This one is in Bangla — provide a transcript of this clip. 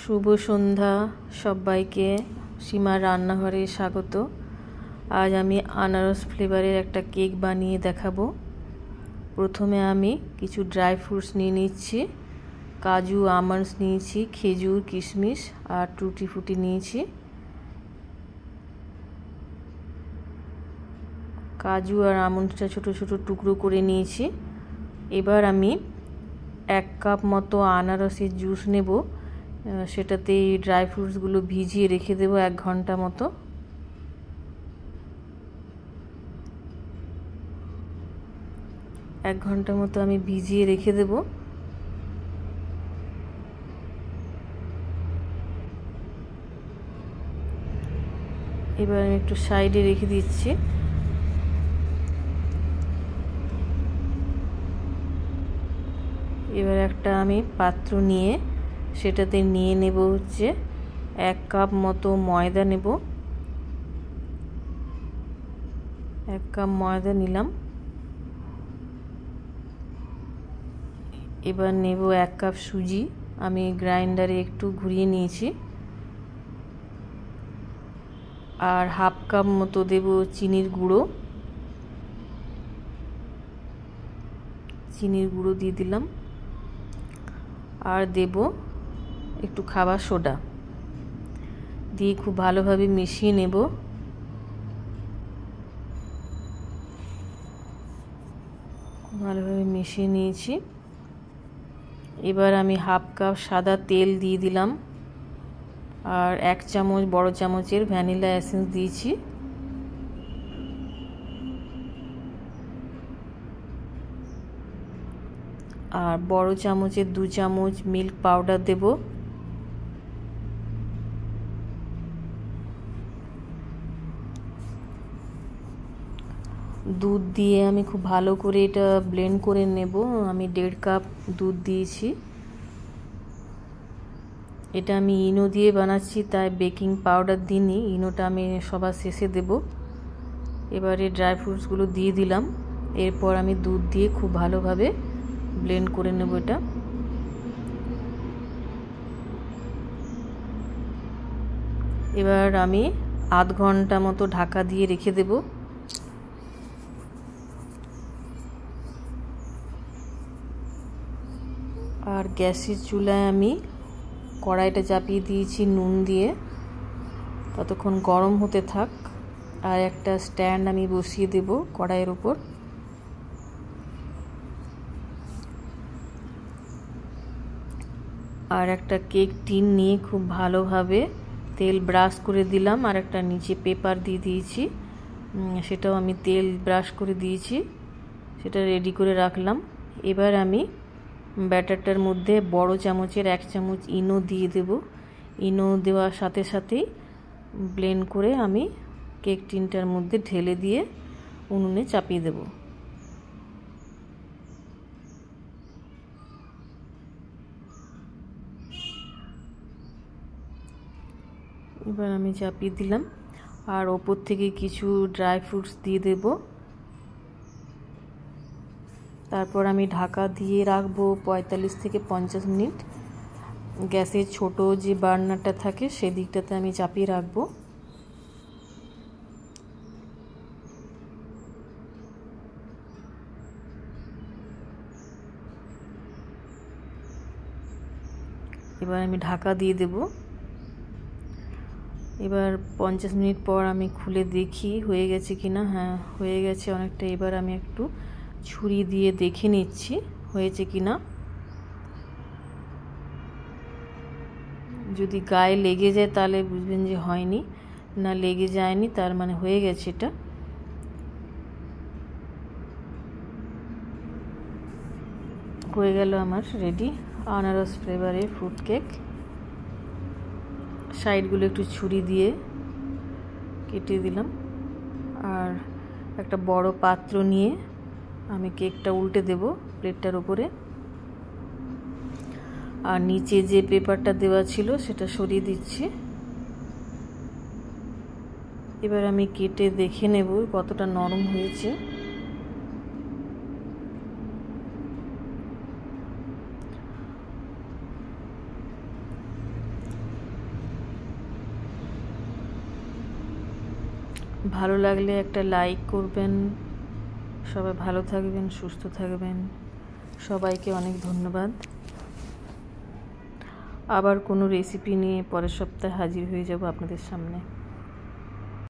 শুভ সন্ধ্যা সবাইকে। সীমার রান্নাঘরে স্বাগত। আজ আমি আনারস ফ্লেভারের একটা কেক বানিয়ে দেখাবো। প্রথমে আমি কিছু ড্রাই ফ্রুটস নিয়ে নিচ্ছি। কাজু, আমন্ডস নিয়েছি, খেজুর, কিশমিশ আর টুটি ফুটি নিয়েছি। কাজু আর আমন্ডসটা ছোট ছোট টুকরো করে নিয়েছি। এবার আমি 1 কাপ মতো আনারসের জুস নেব। সেটাতে ড্রাই ফ্রুটসগুলো ভিজিয়ে রেখে দেব 1 ঘন্টা মতো। এক ঘন্টা মতো আমি ভিজিয়ে রেখে দেব। এবার আমি একটু সাইডে রেখে দিচ্ছি। এবার একটা আমি পাত্র নিয়ে সেটাতে নিয়ে নেব হচ্ছে 1 কাপ মতো ময়দা নেব। 1 কাপ ময়দা নিলাম। এবার নেব 1 কাপ সুজি। আমি গ্রাইন্ডারে একটু ঘুরিয়ে নিয়েছি। আর 1/2 কাপ মতো দেব চিনির গুঁড়ো। চিনির গুঁড়ো দিয়ে দিলাম। আর দেব একটু খাবার সোডা দিয়ে খুব ভালোভাবে মিশিয়ে নেব। ভালোভাবে মিশিয়ে নিয়েছি। এবার আমি 1/2 কাপ সাদা তেল দিয়ে দিলাম। আর 1 চামচ বড় চামচের ভ্যানিলা এসেন্স দিয়েছি। আর বড় চামচের 2 চামচ মিল্ক পাউডার দেব। দুধ দিয়ে আমি খুব ভালো করে এটা ব্লেন্ড করে নেব। আমি 1.5 কাপ দুধ দিয়েছি। এটা আমি ইনো দিয়ে বানাচ্ছি, তাই বেকিং পাউডার দিইনি। ইনোটা আমি সবার শেষে দেব। এবারে ড্রাই ফ্রুটসগুলো দিয়ে দিলাম। এরপর আমি দুধ দিয়ে খুব ভালোভাবে ব্লেন্ড করে নেব এটা। এবার আমি আধ ঘন্টা মতো ঢাকা দিয়ে রেখে দেব। আর গ্যাসের চুলায় আমি কড়াইটা চাপিয়ে দিয়েছি নুন দিয়ে। ততক্ষণ গরম হতে থাক। আর একটা স্ট্যান্ড আমি বসিয়ে দেব কড়াইয়ের উপর। আর একটা কেক টিন নিয়ে খুব ভালোভাবে তেল ব্রাশ করে দিলাম। আর একটা নিচে পেপার দিয়ে দিয়েছি, সেটাও আমি তেল ব্রাশ করে দিয়েছি। সেটা রেডি করে রাখলাম। এবার আমি ব্যাটারটার মধ্যে বড় চামচের 1 চামচ ইনো দিয়ে দেব। ইনো দেওয়ার সাথে সাথেই ব্লেন্ড করে আমি কেক টিনটার মধ্যে ঢেলে দিয়ে উনুনে চাপিয়ে দেব। এবার আমি চাপিয়ে দিলাম। আর ওপর থেকে কিছু ড্রাই ফ্রুটস দিয়ে দেব। তারপর আমি ঢাকা দিয়ে রাখবো 45 থেকে 50 মিনিট। গ্যাসের ছোট যে বার্নারটা থাকে সেদিকটাতে আমি চাপিয়ে রাখবো। এবার আমি ঢাকা দিয়ে দেব। এবার 50 মিনিট পর আমি খুলে দেখি হয়ে গেছে কিনা। হ্যাঁ, হয়ে গেছে অনেকটা। এবার আমি একটু ছুরি দিয়ে দেখে নিচ্ছি হয়েছে কিনা। যদি গায়ে লেগে যায় তাহলে বুঝবেন যে হয়নি। না লেগে যায়নি তার মানে হয়ে গেছে। এটা হয়ে গেল আমার রেডি আনারস ফ্লেভারের ফ্রুট কেক। সাইডগুলো একটু ছুরি দিয়ে কেটে দিলাম। আর একটা বড় পাত্র নিয়ে আমি কেকটা উল্টে দেব প্লেটটার উপরে। আর নিচে যে পেপারটা দেওয়া ছিল সেটা সরিয়ে দিচ্ছি। এবার আমি কেটে দেখে নেব কতটা নরম হয়েছে। ভালো লাগলে একটা লাইক করবেন। সবাই ভালো থাকবেন, সুস্থ থাকবেন। সবাইকে অনেক ধন্যবাদ। আবার কোনো রেসিপি নিয়ে পরের সপ্তাহে হাজির হয়ে যাব আপনাদের সামনে।